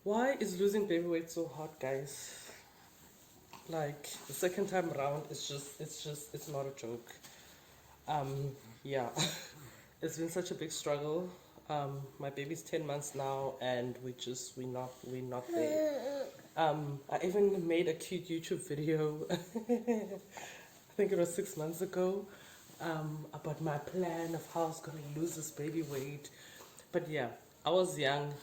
Why is losing baby weight so hard, guys? Like the second time around, it's not a joke. Yeah, it's been such a big struggle. My baby's 10 months now, and we're not there. I even made a cute YouTube video. I think it was 6 months ago. About my plan of how I was going to lose this baby weight. But yeah, I was young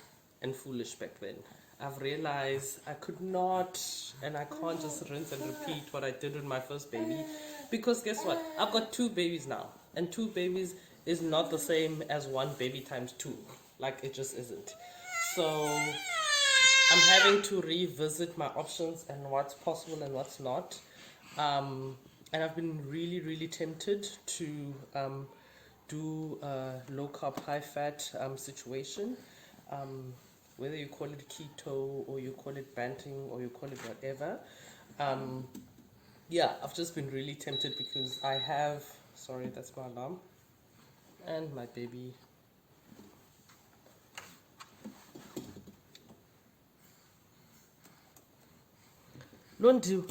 and foolish back then. I've realized I could not and I can't just rinse and repeat what I did with my first baby. Because guess what? I've got two babies now. And two babies is not the same as one baby times two. Like, it just isn't. So I'm having to revisit my options and what's possible and what's not. And I've been really, really tempted to do a low carb, high fat situation. Whether you call it keto or you call it Banting or you call it whatever. Yeah, I've just been really tempted because I have. Sorry, that's my alarm. And my baby. Don't do.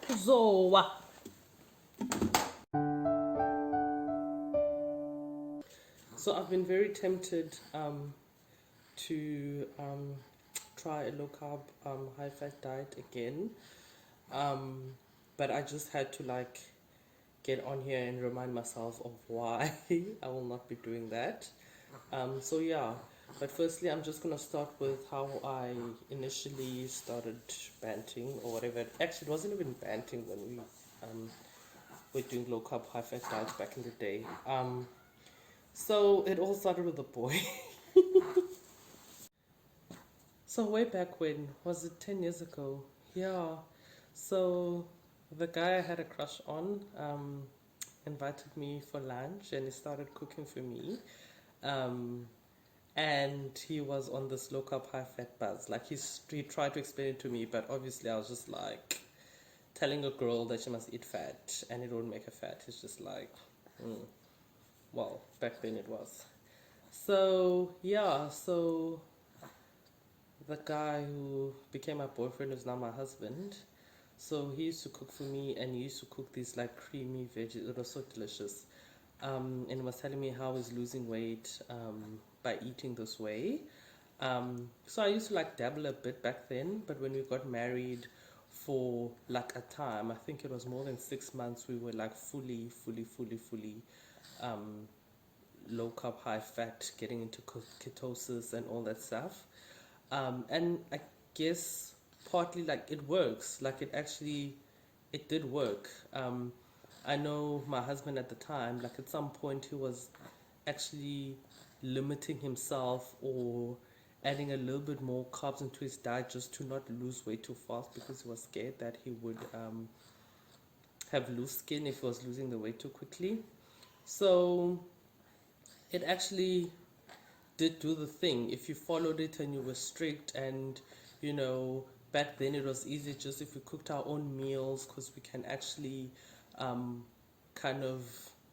Zoa. So I've been very tempted to try a low carb, high fat diet again. But I just had to like get on here and remind myself of why I will not be doing that. So yeah, but firstly, I'm just gonna start with how I initially started Banting or whatever. Actually, it wasn't even Banting when we were doing low carb, high fat diets back in the day. So it all started with a boy. So way back when, was it 10 years ago? Yeah. So the guy I had a crush on invited me for lunch and he started cooking for me. And he was on this low carb, high fat buzz. Like he tried to explain it to me, but obviously I was just like telling a girl that she must eat fat and it won't make her fat. It's just like, well, back then it was. So yeah, so the guy who became my boyfriend is now my husband. So he used to cook for me and he used to cook these like creamy veggies. It was so delicious. And he was telling me how he's losing weight by eating this way. So I used to like dabble a bit back then, but when we got married for like a time, I think it was more than 6 months, we were like fully low carb, high fat, getting into ketosis and all that stuff. And I guess partly like it works, like it did work. I know my husband at the time, like at some point he was actually limiting himself or adding a little bit more carbs into his diet just to not lose weight too fast because he was scared that he would have loose skin if he was losing the weight too quickly. So it actually did do the thing. If you followed it and you were strict and, you know, back then it was easy just if we cooked our own meals because we can actually kind of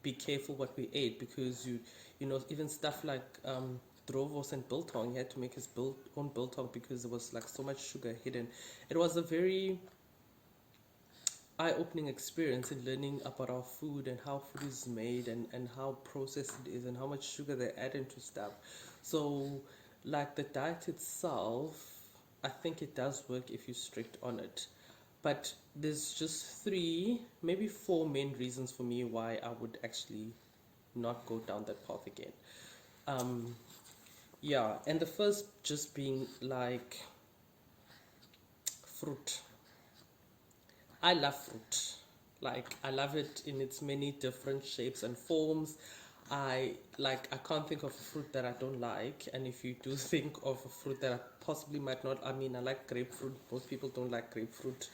be careful what we ate because you know, even stuff like drovos and biltong, he had to make his own biltong because there was like so much sugar hidden. It was a very eye-opening experience in learning about our food and how food is made and how processed it is and how much sugar they add into stuff. So like the diet itself, I think it does work if you're strict on it. But there's just three, maybe four main reasons for me why I would actually not go down that path again. Yeah, and the first just being like fruit. I love fruit. Like I love it in its many different shapes and forms. I can't think of a fruit that I don't like, and if you do think of a fruit that I possibly might not, I mean I like grapefruit. Most people don't like grapefruit.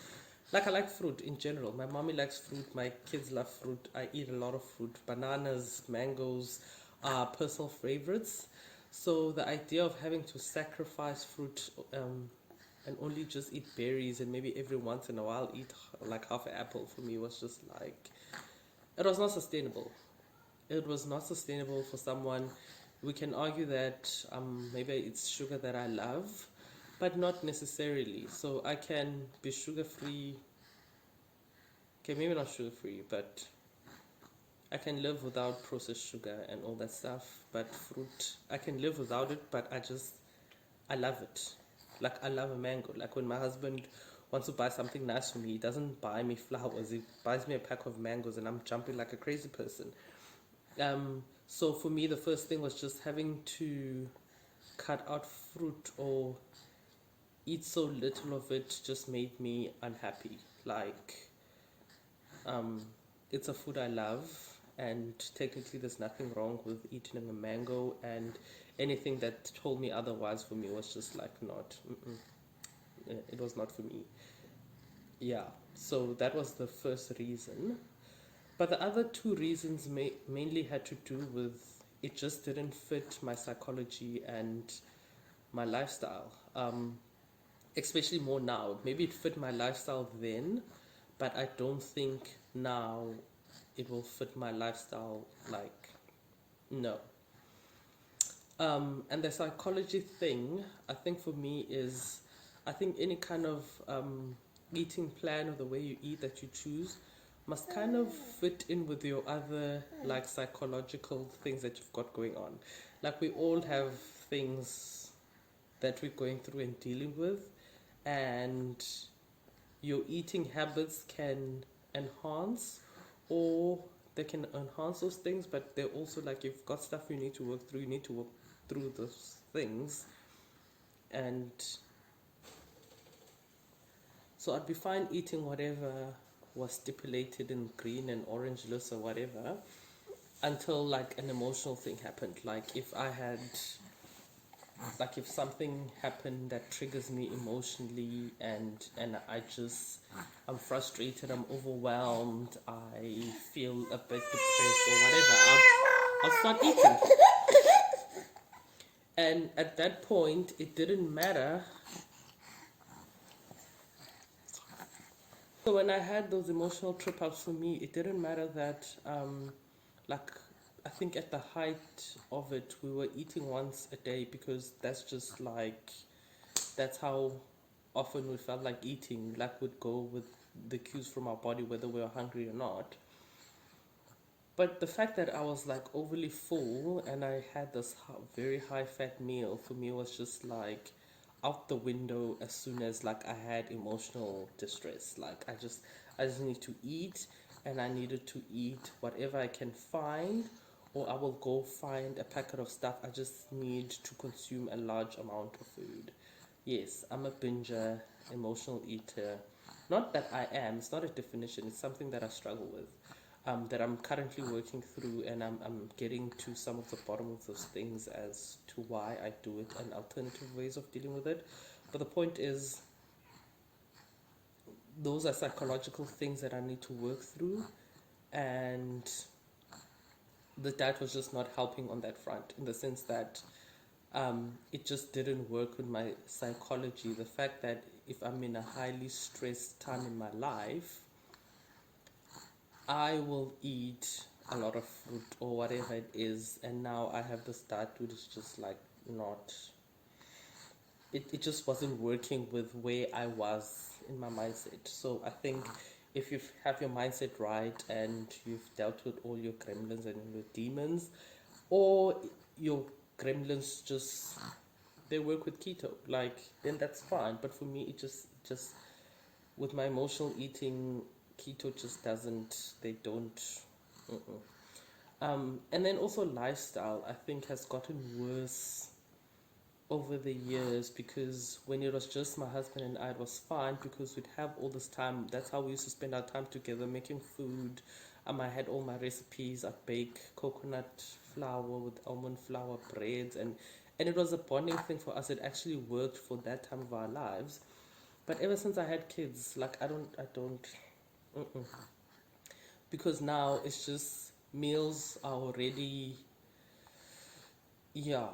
Like I like fruit in general. My mommy likes fruit, my kids love fruit. I eat a lot of fruit. Bananas, mangoes are personal favorites. So the idea of having to sacrifice fruit and only just eat berries and maybe every once in a while eat like half an apple for me was just like, it was not sustainable. it was not sustainable for someone. We can argue that maybe it's sugar that I love, but not necessarily. So I can be sugar free. Okay, maybe not sugar free, but I can live without processed sugar and all that stuff. But fruit, I can live without it, but I love it. Like, I love a mango. Like, when my husband wants to buy something nice for me, he doesn't buy me flowers. He buys me a pack of mangoes, and I'm jumping like a crazy person. So for me, the first thing was just having to cut out fruit or eat so little of it just made me unhappy. Like, um, it's a food I love, and technically there's nothing wrong with eating a mango, and anything that told me otherwise for me was just like not, it was not for me. Yeah, so that was the first reason. But the other two reasons mainly had to do with it just didn't fit my psychology and my lifestyle. Especially more now. Maybe it fit my lifestyle then, but I don't think now it will fit my lifestyle. Like, no. And the psychology thing, I think for me is, I think any kind of eating plan or the way you eat that you choose must kind of fit in with your other like psychological things that you've got going on. Like, we all have things that we're going through and dealing with, and your eating habits can enhance, or they can enhance those things, but they're also like, you've got stuff you need to work through, you need to work through those things. And so I'd be fine eating whatever was stipulated in green and orange lists or whatever, until like an emotional thing happened. Like, if something happened that triggers me emotionally, and I'm frustrated, I'm overwhelmed, I feel a bit depressed or whatever, I'll start eating. And at that point, it didn't matter. So when I had those emotional trip ups, for me, it didn't matter that, like, I think at the height of it, we were eating once a day, because that's how often we felt like eating. Like, we'd go with the cues from our body, whether we were hungry or not. But the fact that I was like overly full and I had this very high fat meal, for me was just like out the window as soon as like I had emotional distress. Like, I just need to eat, and I needed to eat whatever I can find, or I will go find a packet of stuff. I just need to consume a large amount of food. Yes, I'm a binger, emotional eater. Not that I am, it's not a definition, it's something that I struggle with, that I'm currently working through, and I'm getting to some of the bottom of those things as to why I do it and alternative ways of dealing with it. But the point is, those are psychological things that I need to work through, and the diet was just not helping on that front, in the sense that it just didn't work with my psychology. The fact that if I'm in a highly stressed time in my life, I will eat a lot of fruit or whatever it is, and now I have this diet which is just like not. It just wasn't working with where I was in my mindset. So I think if you have your mindset right and you've dealt with all your gremlins and your demons, or your gremlins just they work with keto, like, then that's fine. But for me, it just with my emotional eating, keto just doesn't. They don't. And then also lifestyle, I think, has gotten worse over the years, because when it was just my husband and I, it was fine because we'd have all this time. That's how we used to spend our time together, making food. I had all my recipes. I'd bake coconut flour with almond flour breads, and it was a bonding thing for us. It actually worked for that time of our lives. But ever since I had kids, like, I don't, because now it's just meals are already, yeah,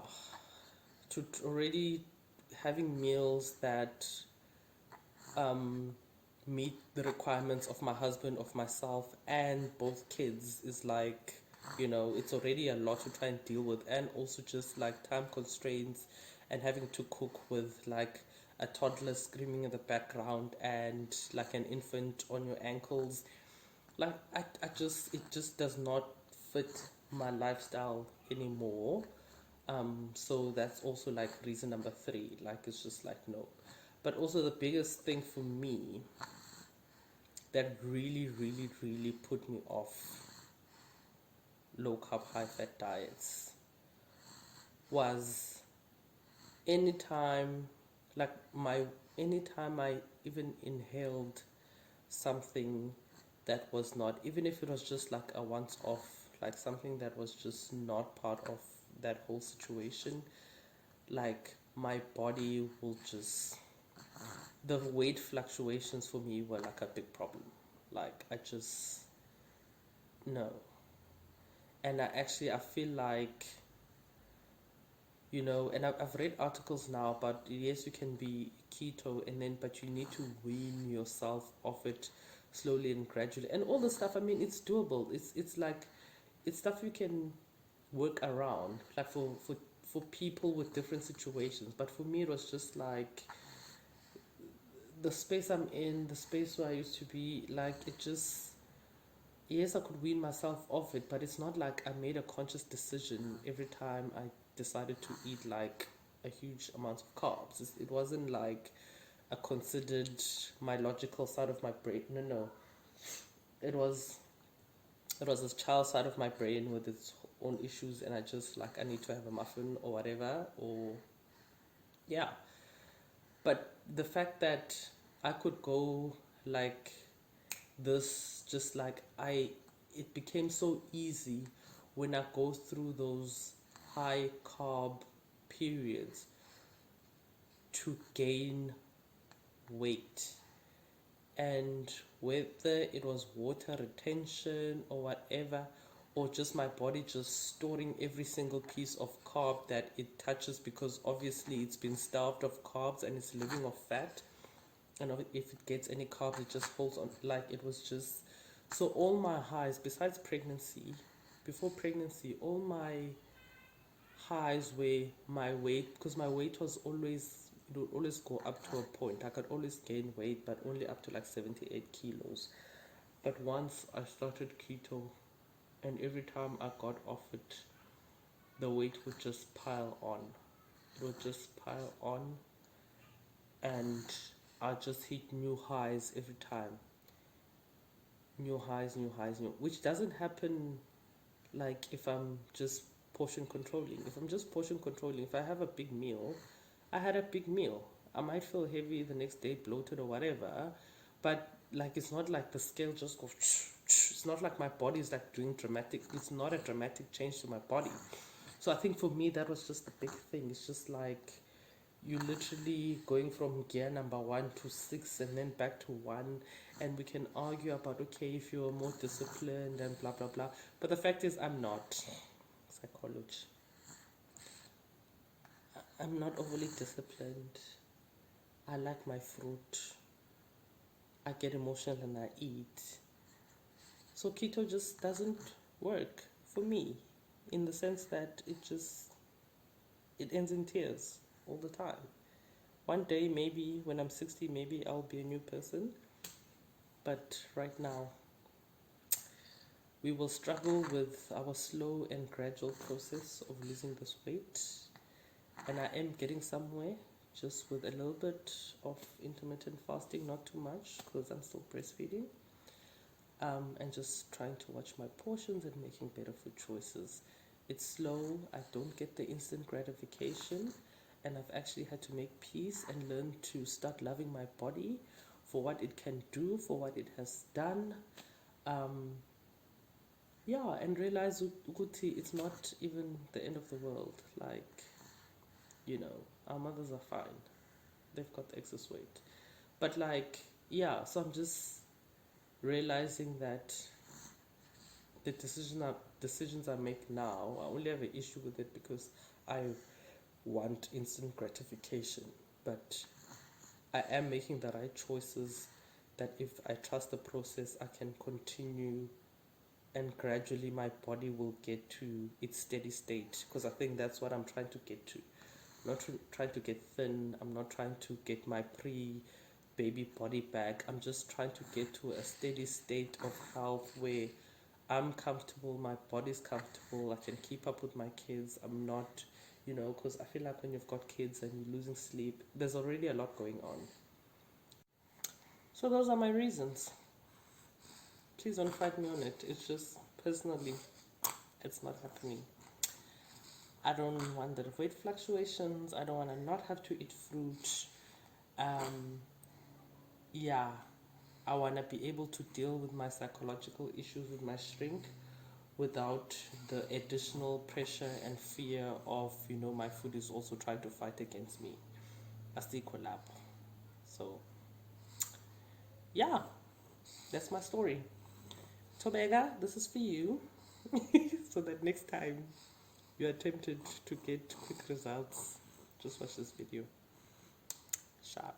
to already having meals that meet the requirements of my husband, of myself, and both kids is like It's already a lot to try and deal with, and also just like time constraints and having to cook with like a toddler screaming in the background and like an infant on your ankles. Like I just it just does not fit my lifestyle anymore. So that's also like reason number three. Like it's just like no. But also the biggest thing for me that really, really, really put me off low carb, high fat diets was anytime, like anytime I even inhaled something that was not, even if it was just like a once off, like something that was just not part of that whole situation, like my body will just, the weight fluctuations for me were like a big problem. Like I just, no. And I feel like, and I've read articles now about, yes, you can be keto but you need to wean yourself off it slowly and gradually and all the stuff. I mean, it's doable. It's like, it's stuff you can work around, like for people with different situations. But for me, it was just like the space I'm in, the space where I used to be, like it just, yes, I could wean myself off it, but it's not like I made a conscious decision every time I decided to eat like a huge amount of carbs. It wasn't like a considered my logical side of my brain. No, no. It was this child side of my brain with its own issues, and I just like I need to have a muffin or whatever, or yeah. But the fact that I could go like this, just like it became so easy when I go through those high carb periods to gain weight. And whether it was water retention or whatever, or just my body just storing every single piece of carb that it touches, because obviously it's been starved of carbs and it's living off fat, and if it gets any carbs it just holds on. Like it was just, so all my highs besides pregnancy, before pregnancy, all my highs were my weight, because my weight was always, it would always go up to a point. I could always gain weight, but only up to like 78 kilos. But once I started keto, and every time I got off it, the weight would just pile on. It would just pile on, and I just hit new highs every time. New highs, new highs, new, which doesn't happen like if I'm just portion controlling. If I'm just portion controlling, if I have a big meal, I had a big meal. I might feel heavy the next day, bloated or whatever, but like it's not like the scale just goes. It's not like my body is like doing dramatic. It's not a dramatic change to my body. So I think for me that was just the big thing. It's just like you literally going from gear number 1 to 6 and then back to 1, and we can argue about, okay, if you're more disciplined and blah blah blah, but the fact is I'm not. Psychology, I'm not overly disciplined. I like my fruit, I get emotional and I eat. So keto just doesn't work for me, in the sense that it ends in tears all the time. One day, maybe when I'm 60, maybe I'll be a new person. But right now, we will struggle with our slow and gradual process of losing this weight. And I am getting somewhere, just with a little bit of intermittent fasting, not too much, because I'm still breastfeeding. And just trying to watch my portions and making better food choices. It's slow, I don't get the instant gratification, and I've actually had to make peace and learn to start loving my body for what it can do, for what it has done. Yeah, and realize Uguti, it's not even the end of the world. Like, our mothers are fine. They've got excess weight. But like, yeah, so I'm just realizing that the decisions I make now, I only have an issue with it because I want instant gratification. But I am making the right choices, that if I trust the process, I can continue and gradually my body will get to its steady state, because I think that's what I'm trying to get to. I'm not trying to get thin. I'm not trying to get my pre-baby body back. I'm just trying to get to a steady state of health where I'm comfortable, my body's comfortable, I can keep up with my kids. I'm not, because I feel like when you've got kids and you're losing sleep, there's already a lot going on. So those are my reasons. Please don't fight me on it. It's just personally, it's not happening. I don't want the weight fluctuations. I don't want to not have to eat fruit. Yeah, I want to be able to deal with my psychological issues with my shrink without the additional pressure and fear of, my food is also trying to fight against me. That's the collab. So, yeah, that's my story. Tobega, this is for you. So that next time you are tempted to get quick results, just watch this video. Sharp.